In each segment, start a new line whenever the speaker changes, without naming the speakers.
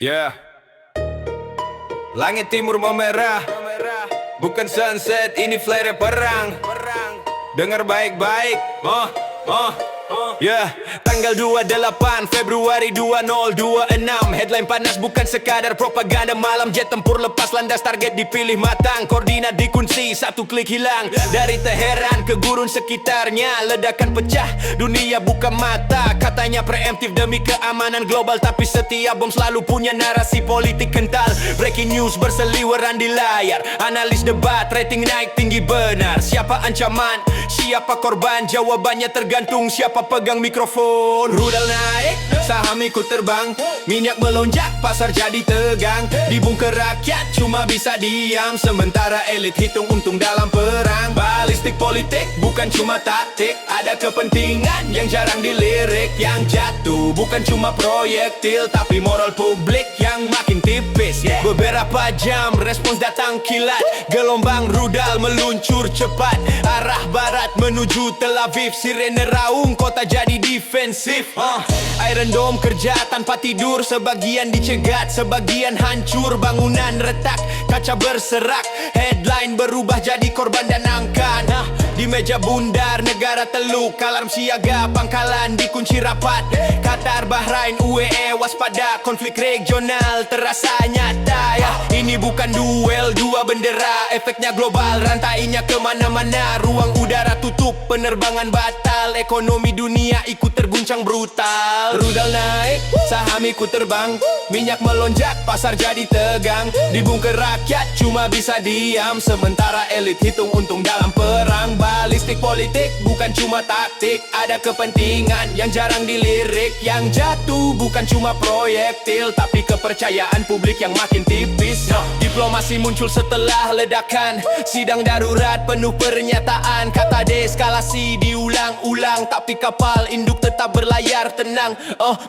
Yeah. Langit timur memerah, bukan sunset, ini flare perang. Dengar baik-baik, yeah. Tanggal 28 Februari 2026. Headline panas bukan sekadar propaganda. Malam jet tempur lepas landas, target dipilih matang. Koordinat dikunci, satu klik hilang. Dari Teheran ke gurun sekitarnya, ledakan pecah, dunia buka mata. Katanya preemptif demi keamanan global, tapi setiap bom selalu punya narasi politik kental. Breaking news berseliweran di layar, analis debat, rating naik tinggi benar. Siapa ancaman, siapa korban, jawabannya tergantung siapa pegang mikrofon. Rudal naik, saham ikut terbang, minyak melonjak, pasar jadi tegang. Dibungker rakyat cuma bisa diam, sementara elit hitung untung dalam perang. Balistik politik bukan cuma taktik, ada kepentingan yang jarang dilirik. Yang jatuh bukan cuma proyektil, tapi moral publik yang makin tipis. Beberapa jam respons datang kilat, gelombang rudal meluncur cepat. Arah barat menuju Tel Aviv, sirene raung, kota jadi defensif. Iron Dome kerja tanpa tidur, sebagian dicegat, sebagian hancur. Bangunan retak, kaca berserak, headline berubah jadi korban dan angka. Di meja bundar negara teluk, alarm siaga, pangkalan dikunci rapat. Qatar, Bahrain, UAE waspada, konflik regional terasa nyata. Ini bukan duel dua bendera, efeknya global, rantainya kemana-mana. Ruang udara tutup, penerbangan batal, ekonomi dunia ikut terguncang brutal. Rudal naik, saham ikut terbang, minyak melonjak, pasar jadi tegang. Dibungker rakyat cuma bisa diam, sementara elit hitung untung dalam perang. Balistik politik bukan cuma taktik, ada kepentingan yang jarang dilirik. Yang jatuh bukan cuma proyektil, tapi kepercayaan publik yang makin tipis. Diplomasi muncul setelah ledakan, sidang darurat penuh pernyataan. Kata deeskalasi diulang-ulang, tapi kapal induk tetap berlayar tenang.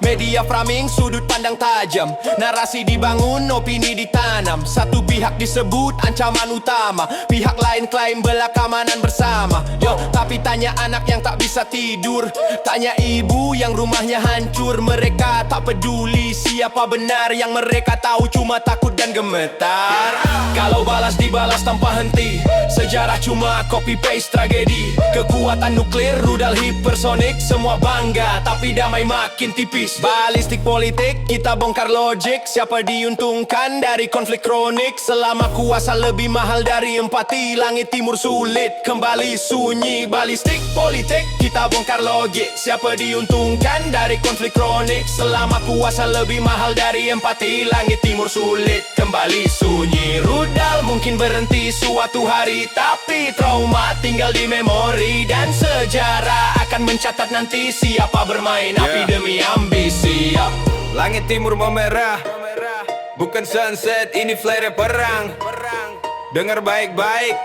Media framing sudut pandang tajam, narasi dibangun, opini ditanam. Satu pihak disebut ancaman utama, pihak lain klaim bela keamanan bersama. Tapi tanya anak yang tak bisa tidur, tanya ibu yang rumahnya hancur. Mereka tak peduli siapa benar, yang mereka tahu cuma takut dan gemetar. Kalau balas dibalas tanpa henti, sejarah cuma copy paste tragedi. Kekuatan nuklir, rudal hipersonik, semua bangga tapi damai makin tipis. Balistik politik, kita bongkar logik, siapa diuntungkan dari konflik kronik. Selama kuasa lebih mahal dari empati, langit timur sulit kembali sunyi. Balistik politik, kita bongkar logik, siapa diuntungkan dari konflik kronik. Selama kuasa lebih mahal dari empati, langit timur sulit kembali sunyi. Rudal mungkin berhenti suatu hari, tapi trauma tinggal di memori. Dan sejarah akan mencatat nanti siapa bermain api demi ambisi. Langit timur memerah, bukan sunset, ini flare perang. Dengar baik-baik,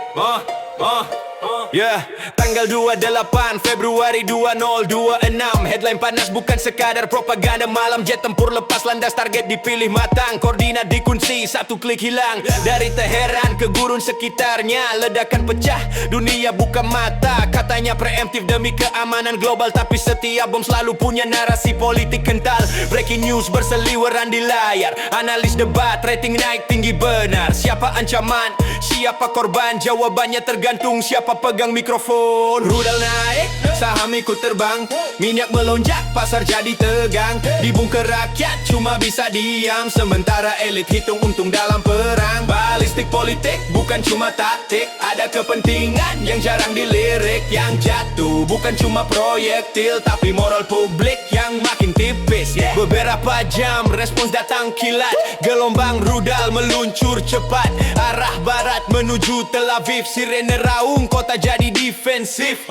yeah. Tanggal 28 Februari 2026. Headline panas bukan sekadar propaganda. Malam jet tempur lepas landas, target dipilih matang. Koordinat dikunci, satu klik hilang. Dari Teheran ke gurun sekitarnya, ledakan pecah, dunia buka mata. Katanya preemptif demi keamanan global, tapi setiap bom selalu punya narasi politik kental. Breaking news berseliweran di layar, analis debat, rating naik tinggi benar. Siapa ancaman, siapa korban, jawabannya tergantung siapa pegang mikrofon. Rudal naik, saham ikut terbang, minyak melonjak, pasar jadi tegang. Dibungker rakyat cuma bisa diam, sementara elit hitung untung dalam perang. Balistik politik bukan cuma taktik, ada kepentingan yang jarang dilirik. Yang jatuh bukan cuma proyektil, tapi moral publik yang makin tipis. Beberapa jam respons datang kilat, gelombang rudal meluncur cepat. Arah barat menuju Tel Aviv, sirene raung, kota jadi defensif.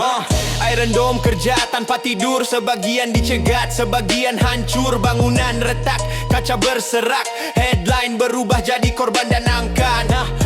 Iron Dome kerja tanpa tidur, sebagian dicegat, sebagian hancur. Bangunan retak, kaca berserak, headline berubah jadi korban dan angka.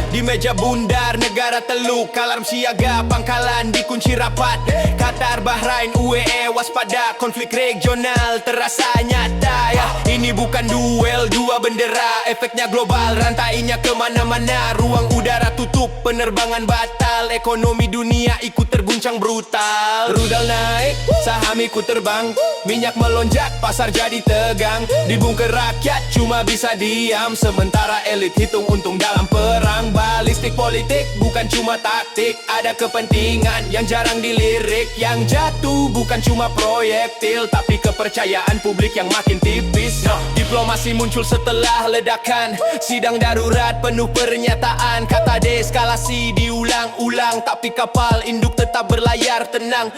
Di meja bundar negara teluk, alarm siaga, pangkalan dikunci rapat. Qatar, Bahrain, UAE waspada, konflik regional terasa nyata. Ini bukan duel dua bendera, efeknya global, rantainya kemana-mana. Ruang udara tutup, penerbangan batal, ekonomi dunia ikut terguncang brutal. Rudal naik, saham ikut terbang, minyak melonjak, pasar jadi tegang. Dibungker rakyat cuma bisa diam, sementara elit hitung untung dalam perang. Balistik politik bukan cuma taktik, ada kepentingan yang jarang dilirik. Yang jatuh bukan cuma proyektil, tapi kepercayaan publik yang makin tipis. Diplomasi muncul setelah ledakan, sidang darurat penuh pernyataan. Kata deeskalasi diulang-ulang, tapi kapal induk tetap berlayar tenang.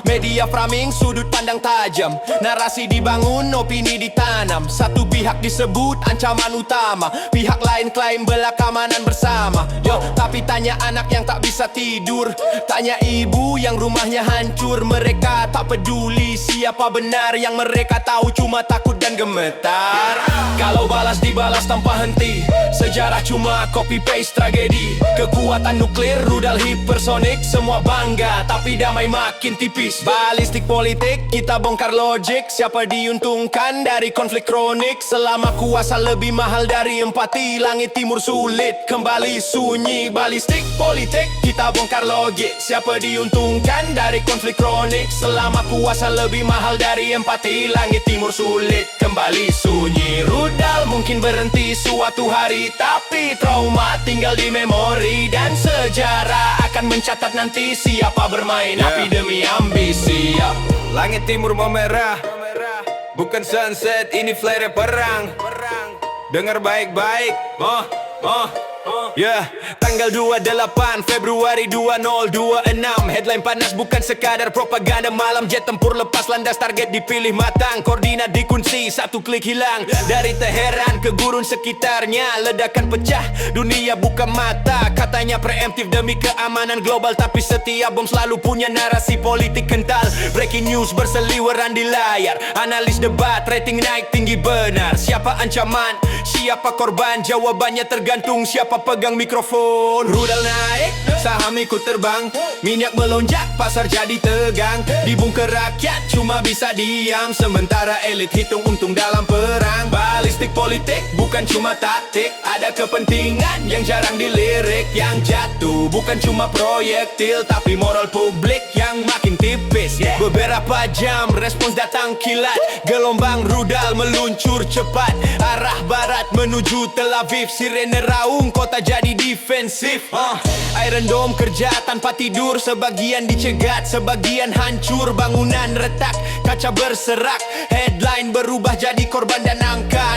Media framing sudut pandang tajam, narasi dibangun, opini ditanam. Satu pihak disebut ancaman utama, pihak lain klaim bela keamanan bersama. Tapi tanya anak yang tak bisa tidur, tanya ibu yang rumahnya hancur. Mereka tak peduli siapa benar, yang mereka tahu cuma takut dan gemetar. Kalau balas dibalas tanpa henti, sejarah cuma copy paste tragedi. Kekuatan nuklir, rudal hipersonik, semua bangga tapi damai makin tipis. Balistik politik, kita bongkar logik, siapa diuntungkan dari konflik kronik. Selama kuasa lebih mahal dari empati, langit timur sulit kembali sunyi. Balistik politik, kita bongkar logik, siapa diuntungkan dari konflik kronik. Selama kuasa lebih mahal dari empati, langit timur sulit kembali sunyi. Rudal mungkin berhenti suatu hari, tapi trauma tinggal di memori. Dan sejarah akan mencatat nanti siapa bermain api demi ambisi. Langit timur memerah, bukan sunset, ini flare perang. Dengar baik-baik, tanggal 28 Februari 2026. Headline panas bukan sekadar propaganda malam. Jet tempur lepas landas, target dipilih matang, koordinat dikunci, satu klik hilang. Dari Teheran ke gurun sekitarnya, ledakan pecah, dunia buka mata. Katanya preemptif demi keamanan global, tapi setiap bom selalu punya narasi politik kental. Breaking news berseliweran di layar, analis debat, rating naik tinggi benar. Siapa ancaman, siapa korban, jawabannya tergantung siapa pegang mikrofon. Rudal naik, saham ikut terbang, minyak melonjak, pasar jadi tegang. Dibungker rakyat cuma bisa diam, sementara elit hitung untung dalam perang. Balistik politik bukan cuma taktik, ada kepentingan yang jarang dilirik. Yang jatuh bukan cuma proyektil, tapi moral publik yang makin tipis. Beberapa jam respons datang kilat, gelombang rudal meluncur cepat, arah barat menuju Tel Aviv. Sirene raung, kota jadi defensif. Iron Dome kerja tanpa tidur, sebagian dicegat, sebagian hancur. Bangunan retak, kaca berserak, headline berubah jadi korban dan angka.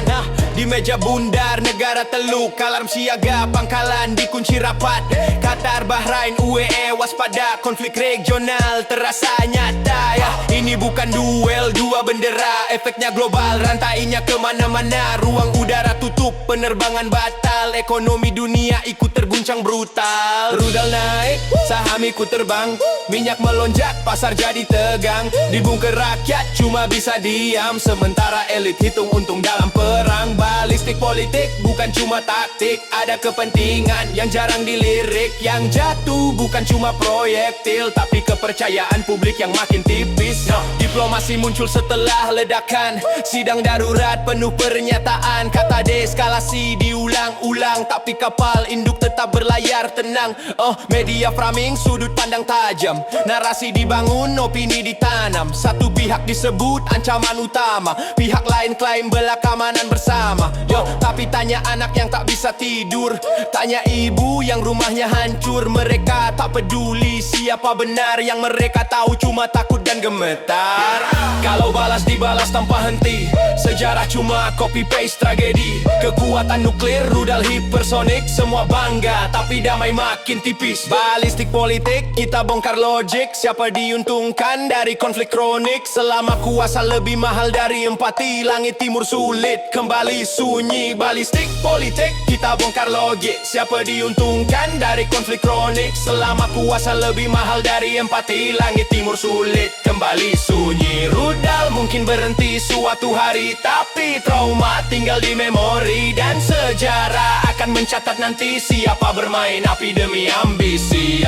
Di meja bundar negara teluk, alarm siaga, pangkalan dikunci rapat. Qatar, Bahrain, UAE waspada, konflik regional terasa nyata. Ini bukan duel dua bendera, efeknya global, rantainya kemana-mana. Ruang udara tutup, penerbangan batal, ekonomi dunia ikut terguncang brutal. Rudal naik, saham ikut terbang, minyak melonjak, pasar jadi tegang. Dibungker rakyat cuma bisa diam, sementara elit hitung untung dalam perang. Balistik politik bukan cuma taktik, ada kepentingan yang jarang dilirik. Yang jatuh bukan cuma proyektil, tapi kepercayaan publik yang makin tipis. Diplomasi muncul setelah ledakan, sidang darurat penuh pernyataan. Kata deeskalasi diulang-ulang, tapi kapal induk tetap berlayar tenang. Media framing sudut pandang tajam, narasi dibangun, opini ditanam. Satu pihak disebut ancaman utama, pihak lain klaim bela keamanan bersama. Tapi tanya anak yang tak bisa tidur, tanya ibu yang rumahnya hancur. Mereka tak peduli siapa benar, yang mereka tahu cuma takut dan gemetar. Kalau balas dibalas tanpa henti, sejarah cuma copy paste tragedi. Kekuatan nuklir, rudal hipersonik, semua bangga tapi damai makin tipis. Balistik politik, kita bongkar logik, siapa diuntungkan dari konflik kronik. Selama kuasa lebih mahal dari empati, langit timur sulit kembali sunyi. Balistik politik, kita bongkar logik, siapa diuntungkan dari konflik kronik. Selama kuasa lebih mahal dari empati, langit timur sulit kembali sunyi. Rudal mungkin berhenti suatu hari, tapi trauma tinggal di memori. Dan sejarah akan mencatat nanti siapa bermain api demi ambisi.